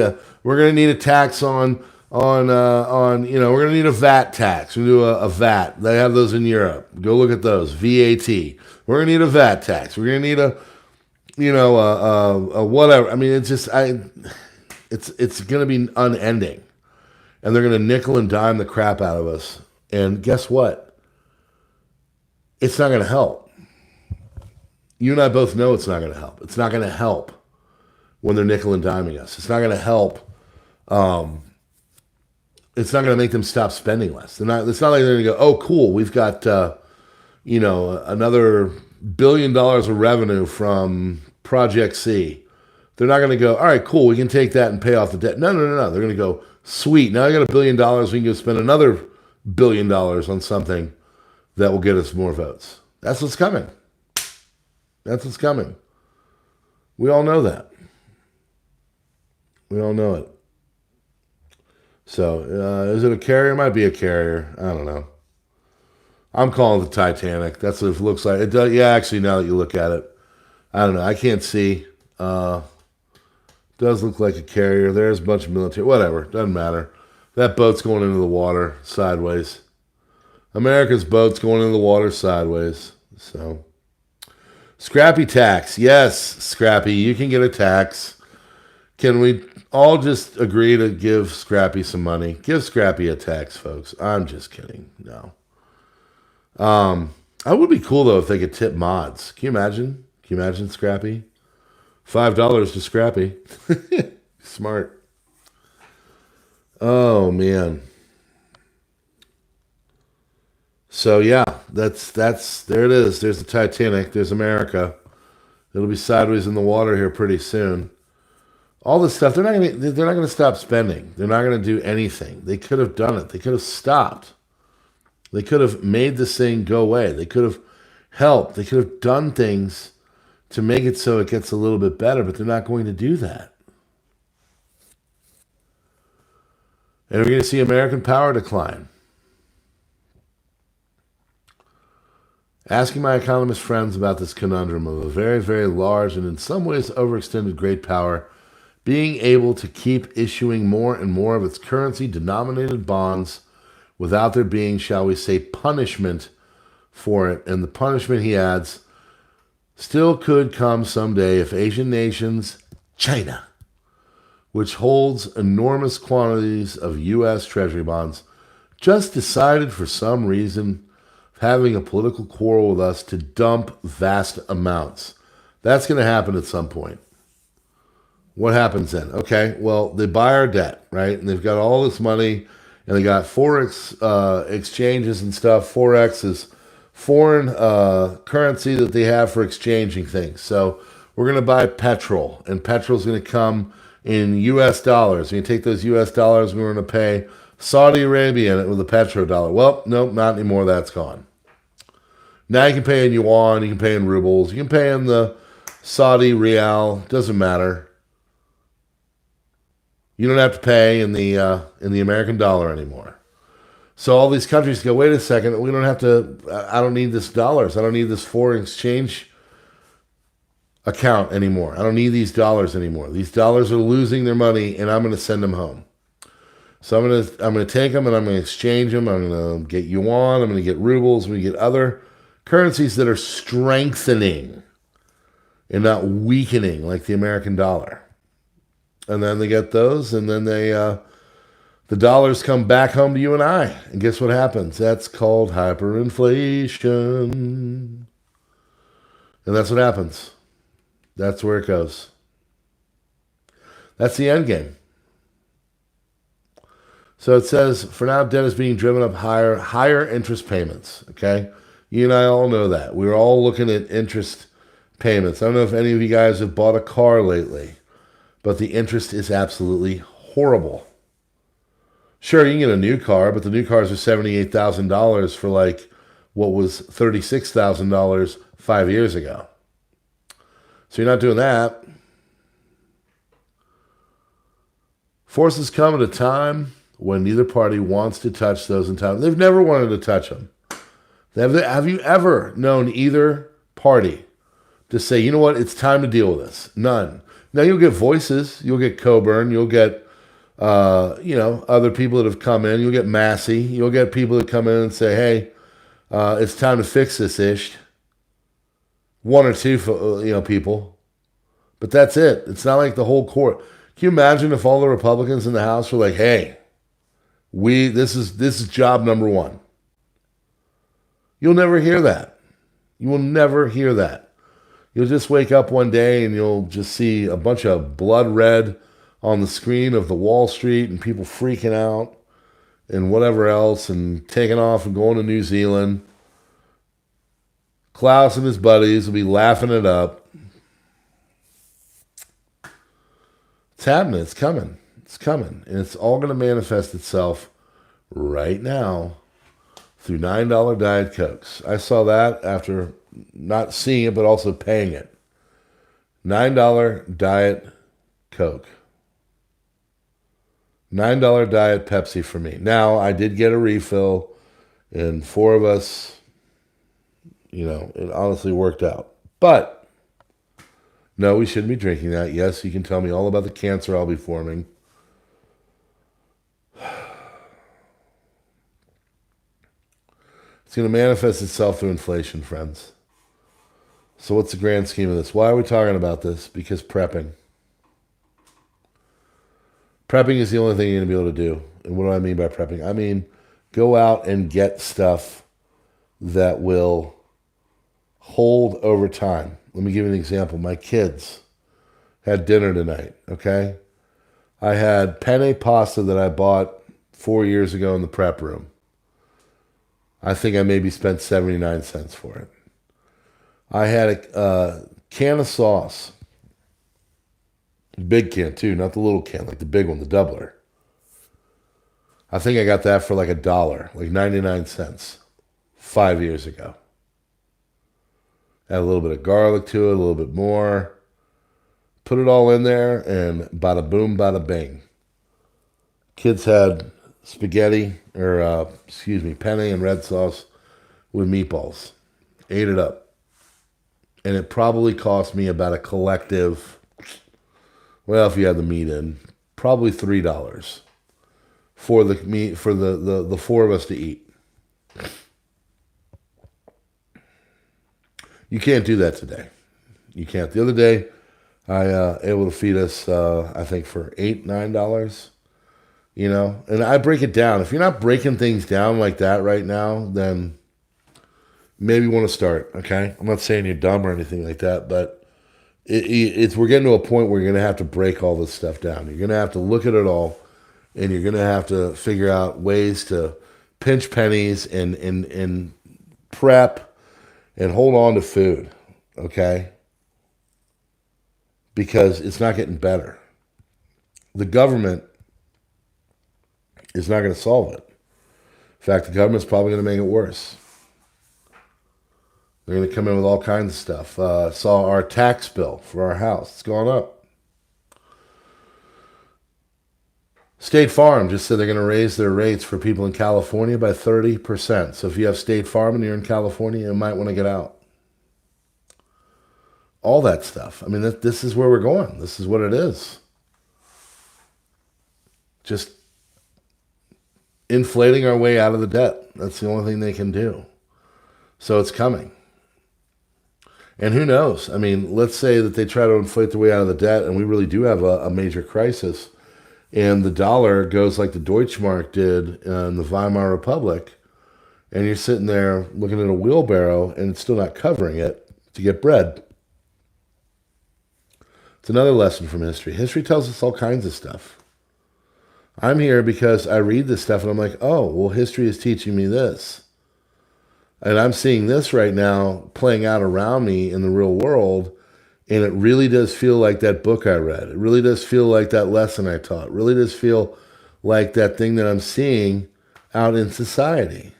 a tax on we're gonna need a VAT tax. We do a VAT. They have those in Europe. Go look at those. VAT. We're gonna need a VAT tax. We're gonna need a whatever. I mean, it's gonna be unending, and they're gonna nickel and dime the crap out of us. And guess what? It's not gonna help. You and I both know it's not gonna help. It's not gonna help when they're nickel and diming us. It's not gonna help. It's not going to make them stop spending less. It's not like they're going to go, oh, cool, we've got, another $1 billion of revenue from Project C. They're not going to go, all right, cool, we can take that and pay off the debt. No. They're going to go, sweet, now I got $1 billion, we can go spend another $1 billion on something that will get us more votes. That's what's coming. That's what's coming. We all know that. We all know it. So, is it a carrier? It might be a carrier. I don't know. I'm calling it the Titanic. That's what it looks like. It does, yeah, actually, now that you look at it, I don't know. I can't see. Does look like a carrier. There's a bunch of military. Whatever. Doesn't matter. That boat's going into the water sideways. America's boat's going into the water sideways. So, Scrappy tax. Yes, Scrappy, you can get a tax. Can we all just agree to give Scrappy some money? Give Scrappy a tax, folks. I'm just kidding. No. It would be cool, though, if they could tip mods. Can you imagine? Can you imagine Scrappy? $5 to Scrappy. Smart. Oh, man. So, yeah, that's there it is. There's the Titanic. There's America. It'll be sideways in the water here pretty soon. All this stuff, they're not going to stop spending. They're not going to do anything. They could have done it. They could have stopped. They could have made this thing go away. They could have helped. They could have done things to make it so it gets a little bit better, but they're not going to do that. And we're going to see American power decline. Asking my economist friends about this conundrum of a very, very large and in some ways overextended great power being able to keep issuing more and more of its currency-denominated bonds without there being, shall we say, punishment for it. And the punishment, he adds, still could come someday if Asian nations, China, which holds enormous quantities of U.S. Treasury bonds, just decided for some reason having a political quarrel with us to dump vast amounts. That's going to happen at some point. What happens then? Okay, well, they buy our debt, right? And they've got all this money, and they got Forex exchanges and stuff. Forex is foreign currency that they have for exchanging things. So we're going to buy petrol, and petrol's going to come in U.S. dollars. We take those U.S. dollars, and we're going to pay Saudi Arabia in it with a petrodollar. Well, nope, not anymore. That's gone. Now you can pay in yuan, you can pay in rubles, you can pay in the Saudi rial. Doesn't matter. You don't have to pay in the American dollar anymore. So all these countries go, wait a second, we don't have to, I don't need this dollars. I don't need this foreign exchange account anymore. I don't need these dollars anymore. These dollars are losing their money, and I'm going to send them home. So I'm going to take them, and I'm going to exchange them. I'm going to get yuan. I'm going to get rubles. I'm going to get other currencies that are strengthening and not weakening like the American dollar. And then they get those, and then the dollars come back home to you and I. And guess what happens? That's called hyperinflation. And that's what happens. That's where it goes. That's the end game. So it says, for now, debt is being driven up higher interest payments, okay? You and I all know that. We're all looking at interest payments. I don't know if any of you guys have bought a car lately, but the interest is absolutely horrible. Sure, you can get a new car, but the new cars are $78,000 for like what was $36,000 5 years ago. So you're not doing that. Forces come at a time when neither party wants to touch those entitlements. They've never wanted to touch them. Have you ever known either party to say, you know what, it's time to deal with this? None. Now you'll get voices. You'll get Coburn. You'll get, other people that have come in. You'll get Massey. You'll get people that come in and say, hey, it's time to fix this ish. One or two, people. But that's it. It's not like the whole court. Can you imagine if all the Republicans in the House were like, hey, this is job number one? You'll never hear that. You will never hear that. You'll just wake up one day and you'll just see a bunch of blood red on the screen of the Wall Street and people freaking out and whatever else and taking off and going to New Zealand. Klaus and his buddies will be laughing it up. It's happening. It's coming. It's coming. And it's all going to manifest itself right now through $9 Diet Cokes. I saw that after not seeing it, but also paying it. $9 Diet Coke. $9 Diet Pepsi for me. Now, I did get a refill, and 4 of us, it honestly worked out. But no, we shouldn't be drinking that. Yes, you can tell me all about the cancer I'll be forming. It's going to manifest itself through inflation, friends. So what's the grand scheme of this? Why are we talking about this? Because prepping. Prepping is the only thing you're going to be able to do. And what do I mean by prepping? I mean, go out and get stuff that will hold over time. Let me give you an example. My kids had dinner tonight, okay? I had penne pasta that I bought 4 years ago in the prep room. I think I maybe spent 79 cents for it. I had a can of sauce. Big can, too, not the little can, like the big one, the doubler. I think I got that for like $1, like 99 cents, 5 years ago. Add a little bit of garlic to it, a little bit more. Put it all in there, and bada boom, bada bing. Kids had spaghetti, penne and red sauce with meatballs. Ate it up. And it probably cost me about a collective, well, if you had the meat in, probably $3 for the meat, for the 4 of us to eat. You can't do that today. You can't. The other day, I able to feed us, I think, for $8, $9. And I break it down. If you're not breaking things down like that right now, then maybe you want to start. Okay, I'm not saying you're dumb or anything like that, but we're getting to a point where you're going to have to break all this stuff down. You're going to have to look at it all, and you're going to have to figure out ways to pinch pennies and prep. And hold on to food, okay? Because it's not getting better. The government is not going to solve it. In fact, the government's probably going to make it worse. They're going to come in with all kinds of stuff. Saw our tax bill for our house. It's gone up. State Farm just said they're going to raise their rates for people in California by 30%. So if you have State Farm and you're in California, you might want to get out. All that stuff. I mean, this is where we're going. This is what it is. Just inflating our way out of the debt. That's the only thing they can do. So it's coming. And who knows? I mean, let's say that they try to inflate their way out of the debt and we really do have a major crisis. And the dollar goes like the Deutschmark did in the Weimar Republic, and you're sitting there looking at a wheelbarrow, and it's still not covering it to get bread. It's another lesson from history. History tells us all kinds of stuff. I'm here because I read this stuff, and I'm like, oh, well, history is teaching me this. And I'm seeing this right now playing out around me in the real world. And it really does feel like that book I read. It really does feel like that lesson I taught. It really does feel like that thing that I'm seeing out in society.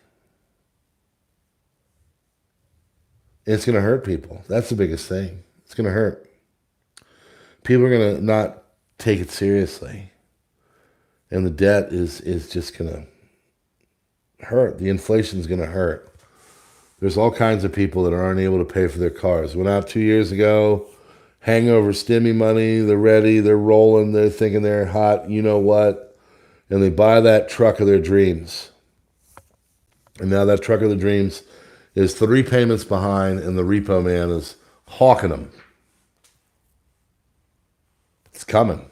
And it's going to hurt people. That's the biggest thing. It's going to hurt. people are going to not take it seriously. And the debt is just going to hurt. The inflation is going to hurt. There's all kinds of people that aren't able to pay for their cars. Went out 2 years ago, hangover, stimmy money, they're ready, they're rolling, they're thinking they're hot, you know what, and they buy that truck of their dreams. And now that truck of their dreams is 3 payments behind, and the repo man is hawking them. It's coming.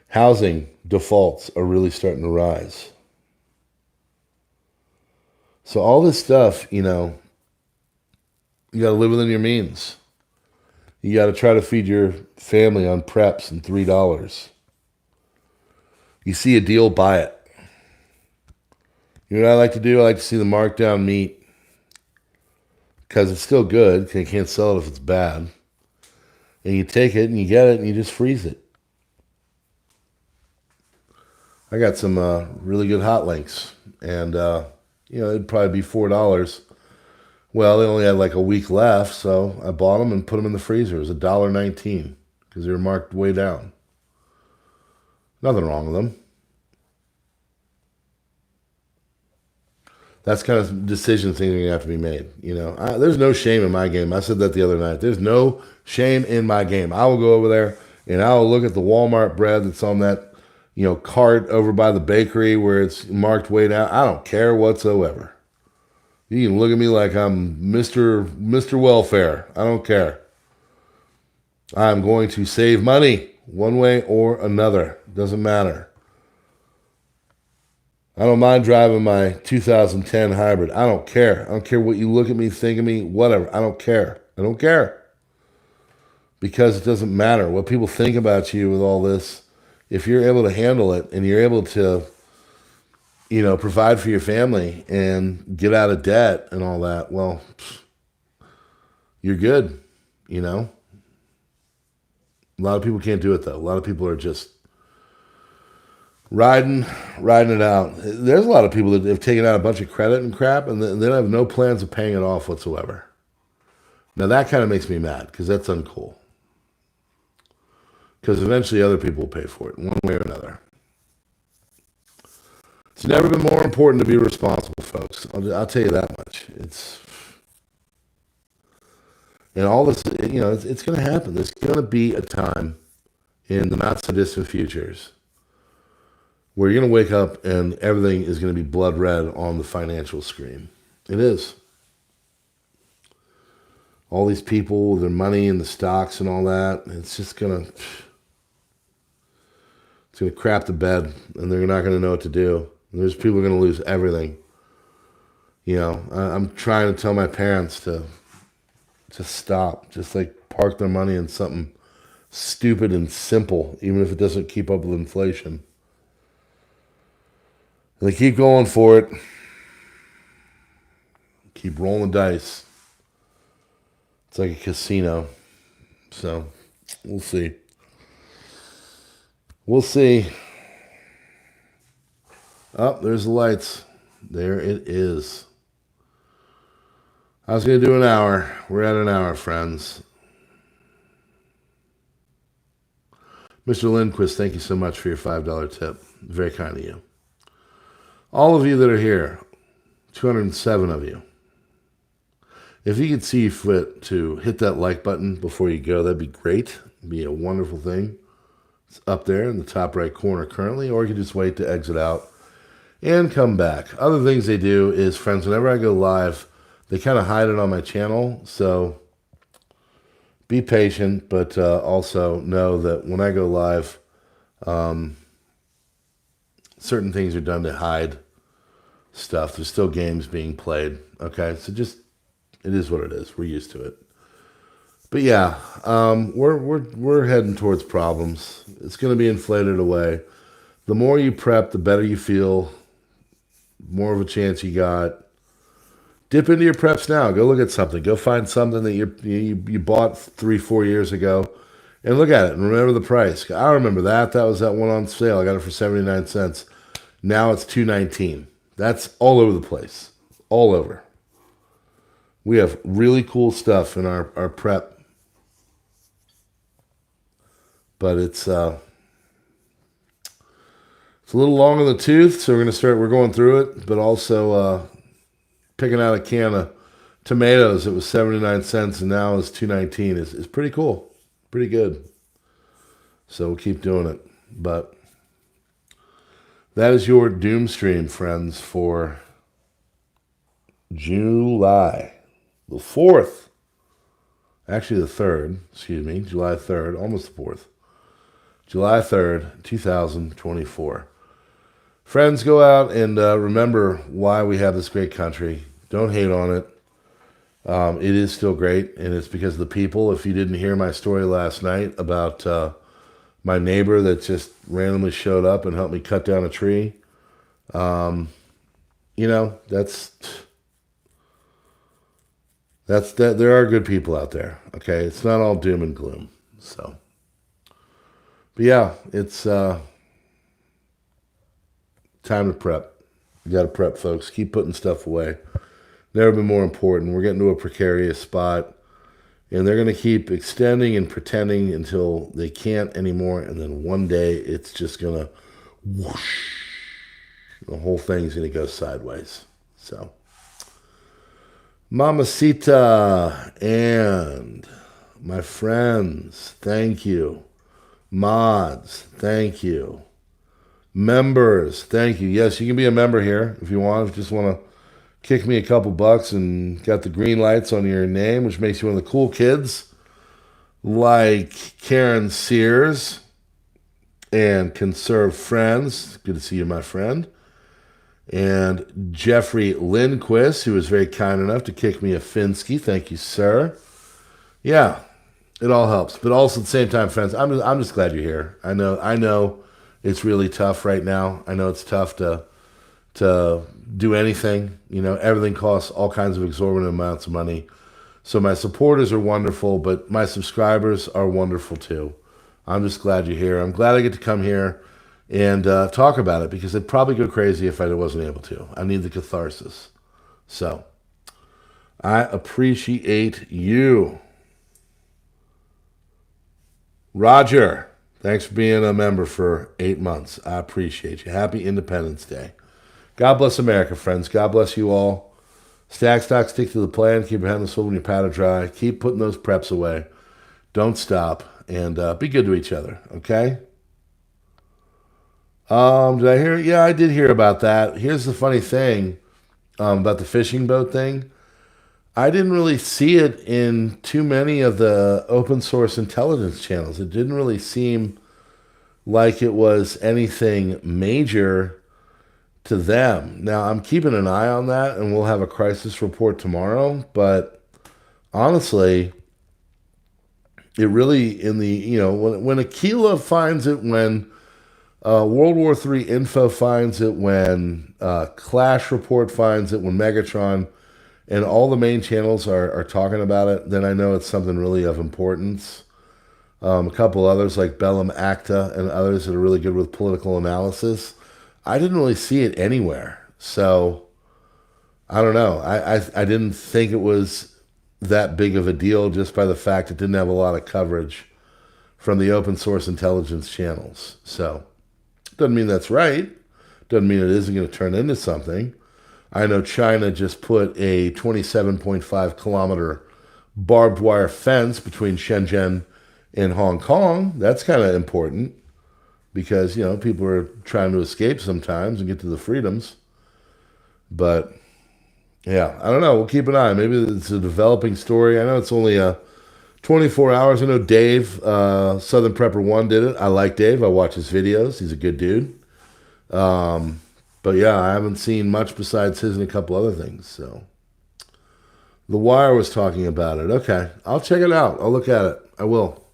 Housing defaults are really starting to rise. So all this stuff, you got to live within your means. You got to try to feed your family on preps and $3. You see a deal, buy it. You know what I like to do? I like to see the markdown meat because it's still good. You can't sell it if it's bad. And you take it and you get it and you just freeze it. I got some really good hot links, and it'd probably be $4. Well, they only had like a week left, so I bought them and put them in the freezer. It was $1.19 because they were marked way down. Nothing wrong with them. That's kind of decision thing that have to be made. There's no shame in my game. I said that the other night. There's no shame in my game. I will go over there and I will look at the Walmart bread that's on that cart over by the bakery where it's marked way down. I don't care whatsoever. You can look at me like I'm Mr. Welfare. I don't care. I'm going to save money one way or another. Doesn't matter. I don't mind driving my 2010 hybrid. I don't care. I don't care what you look at me, think of me, whatever. I don't care. I don't care. Because it doesn't matter what people think about you with all this. If you're able to handle it and you're able to, provide for your family and get out of debt and all that, well, you're good, A lot of people can't do it, though. A lot of people are just riding it out. There's a lot of people that have taken out a bunch of credit and crap, and they have no plans of paying it off whatsoever. Now, that kind of makes me mad because that's uncool. Because eventually other people will pay for it, one way or another. It's never been more important to be responsible, folks. I'll tell you that much. And all this, it's going to happen. There's going to be a time in the not-so-distant futures where you're going to wake up and everything is going to be blood red on the financial screen. It is. All these people with their money and the stocks and all that, it's just going to... It's going to crap the bed, and they're not going to know what to do. And there's people going to lose everything. I'm trying to tell my parents to just stop. Just park their money in something stupid and simple, even if it doesn't keep up with inflation. And they keep going for it. Keep rolling the dice. It's like a casino. So, we'll see. We'll see. Oh, there's the lights. There it is. I was going to do an hour. We're at an hour, friends. Mr. Lindquist, thank you so much for your $5 tip. Very kind of you. All of you that are here, 207 of you, if you could see fit to hit that like button before you go, that'd be great. It'd be a wonderful thing. It's up there in the top right corner currently, or you can just wait to exit out and come back. Other things they do is, friends, whenever I go live, they kind of hide it on my channel, so be patient, but also know that when I go live, certain things are done to hide stuff. There's still games being played, okay? So just, it is what it is. We're used to it. But yeah, we're heading towards problems. It's going to be inflated away. The more you prep, the better you feel. More of a chance you got. Dip into your preps now. Go look at something. Go find something that you bought 3-4 years ago, and look at it and remember the price. I remember that. That was that one on sale. I got it for 79 cents. Now it's $2.19. That's all over the place. All over. We have really cool stuff in our prep But it's a little long in the tooth, so we're going through it, but also picking out a can of tomatoes. It was 79 cents and now it's $2.19. It's pretty cool. Pretty good. So we'll keep doing it. But that is your doom stream, friends, for July the 4th. Actually the 3rd, July 3rd, almost the 4th. July 3rd, 2024. Friends, go out and remember why we have this great country. Don't hate on it. It is still great, and it's because of the people. If you didn't hear my story last night about my neighbor that just randomly showed up and helped me cut down a tree, there are good people out there, okay? It's not all doom and gloom, so. But yeah, it's time to prep. You got to prep, folks. Keep putting stuff away. Never been more important. We're getting to a precarious spot, and they're going to keep extending and pretending until they can't anymore, and then one day it's just going to whoosh. The whole thing's going to go sideways. So, Mamacita and my friends, thank you. Mods, thank you. Members, thank you. Yes, you can be a member here if you want. If you just want to kick me a couple bucks and got the green lights on your name, which makes you one of the cool kids, like Karen Sears and Conserve Friends. Good to see you, my friend. And Jeffrey Lindquist, who was very kind enough to kick me a Finsky. Thank you, sir. Yeah, it all helps. But also at the same time, friends, I'm just glad you're here. I know it's really tough right now. I know it's tough to do anything. Everything costs all kinds of exorbitant amounts of money. So my supporters are wonderful, but my subscribers are wonderful too. I'm just glad you're here. I'm glad I get to come here and talk about it, because I'd probably go crazy if I wasn't able to. I need the catharsis. So I appreciate you. Roger, thanks for being a member for 8 months. I appreciate you. Happy Independence Day. God bless America, friends. God bless you all. Stack, stock, stick to the plan. Keep your hand on the swivel and your powder dry. Keep putting those preps away. Don't stop. And be good to each other, okay? Did I hear? Yeah, I did hear about that. Here's the funny thing about the fishing boat thing. I didn't really see it in too many of the open source intelligence channels. It didn't really seem like it was anything major to them. Now, I'm keeping an eye on that, and we'll have a crisis report tomorrow. But honestly, it really, when Aquila finds it, when World War III Info finds it, when Clash Report finds it, when Megatron and all the main channels are talking about it, then I know it's something really of importance. A couple others like Bellum Acta and others that are really good with political analysis. I didn't really see it anywhere. So, I don't know. I didn't think it was that big of a deal just by the fact it didn't have a lot of coverage from the open source intelligence channels. So, doesn't mean that's right. Doesn't mean it isn't going to turn into something. I know China just put a 27.5 kilometer barbed wire fence between Shenzhen and Hong Kong. That's kind of important because, people are trying to escape sometimes and get to the freedoms. But, yeah, I don't know. We'll keep an eye. Maybe it's a developing story. I know it's only 24 hours. I know Dave, Southern Prepper 1 did it. I like Dave. I watch his videos. He's a good dude. But yeah, I haven't seen much besides his and a couple other things. So, The Wire was talking about it. Okay, I'll check it out. I'll look at it. I will.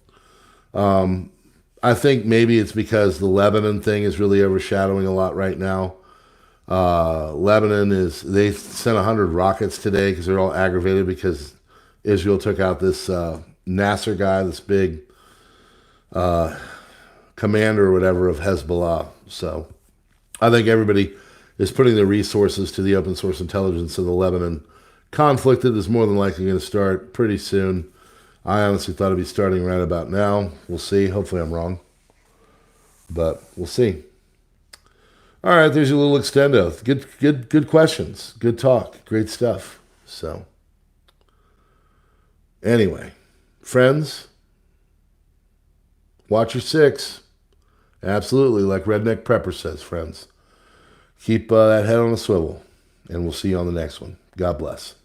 I think maybe it's because the Lebanon thing is really overshadowing a lot right now. Lebanon they sent 100 rockets today because they're all aggravated because Israel took out this Nasser guy, this big commander or whatever of Hezbollah. So I think everybody is putting their resources to the open source intelligence of the Lebanon conflict that is more than likely going to start pretty soon. I honestly thought it'd be starting right about now. We'll see. Hopefully I'm wrong. But we'll see. All right, there's your little extendo. Good questions. Good talk. Great stuff. So, anyway, friends, watch your six. Absolutely, like Redneck Prepper says, friends. Keep that head on a swivel, and we'll see you on the next one. God bless.